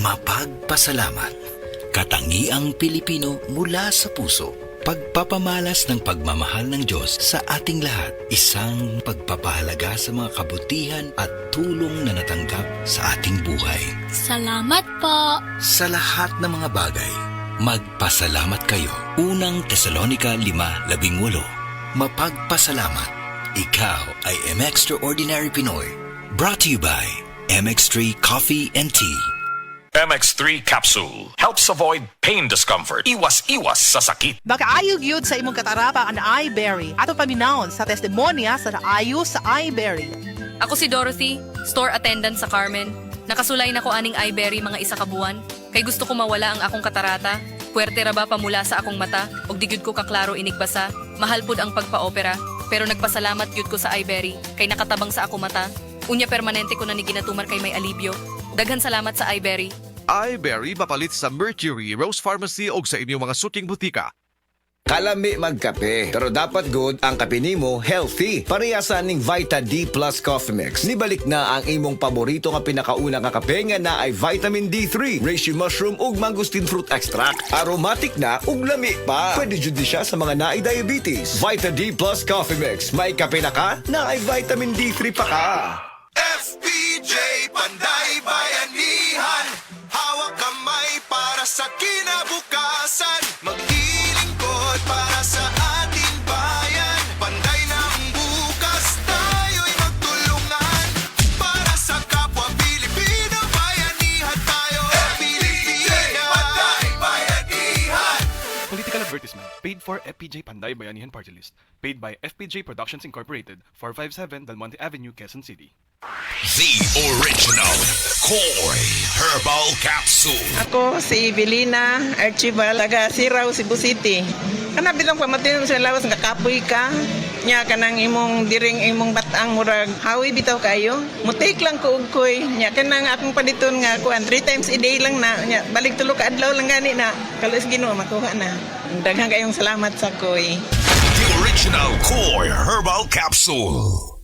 Mapagpasalamat. Katangiang Pilipino mula sa puso. Pagpapamalas ng pagmamahal ng Diyos sa ating lahat. Isang pagpapahalaga sa mga kabutihan at tulong na natanggap sa ating buhay. Salamat po. Sa lahat ng mga bagay, magpasalamat kayo. Unang Tesalonica 5:18. Mapagpasalamat. Ikaw ay MX-Traordinary Pinoy. Brought to you by MX3 Coffee and Tea. MX3 Capsule helps avoid pain discomfort. Iwas-iwas sa sakit. Makaayog yun sa imong katarapa ang iBerry. Ato paminahon sa testimonya sa naayo sa iBerry. Ako si Dorothy, store attendant sa Carmen. Nakasulay na ko aning iBerry mga isa ka buwan. Kay gusto ko mawala ang akong katarata. Puwerte ra ba pamula sa akong mata? Og digyud ko kaklaro inigbasa. Mahal pud ang pagpa-opera. Pero nagpasalamat yun ko sa iBerry. Kay nakatabang sa akong mata. Unya permanente ko na ni ginatumar kay may alibyo. Daghan salamat sa iBerry. iBerry mapalit sa Mercury, Rose Pharmacy o sa inyong mga suking butika. Kalami magkape, pero dapat good ang kape nimo healthy. Parehasan ning Vita D Plus Coffee Mix. Nibalik na ang imong paborito nga pinakauna nga kape nga na ay vitamin D3, reishi mushroom ug mangosteen fruit extract. Aromatic na ug lami pa. Pwede jud siya sa mga naay diabetes. Vita D Plus Coffee Mix. May kape na ka, na ay vitamin D3 pa ka. FPJ Panday Bayanihan. Hawak kamay para sa kinabukasan. Maglilingkod para sa ating bayan. Panday ng bukas, tayo'y magtulungan. Para sa kapwa Pilipino, bayanihan tayo. FPJ Panday Bayanihan. Political advertisement paid for FPJ Panday Bayanihan Party List. Paid by FPJ Productions Incorporated, 457 Del Monte Avenue, Quezon City. The original Koi Herbal Capsule. Ako si Evelina Archibald, taga Siraw, Cebu City. Kana bilang pamatin sa lawas nga kapoy ka. Nya kanang imong diring imong batang murag hawi bitaw kayo. Mutik lang ko og koy. Nya kanang akong paliton nga kuan 3 times a day lang na. Nya balik tulo ka adlaw lang gani na. Kalos Ginoo makuha na. Daghang kayong salamat sa koy. The original Koi Herbal Capsule.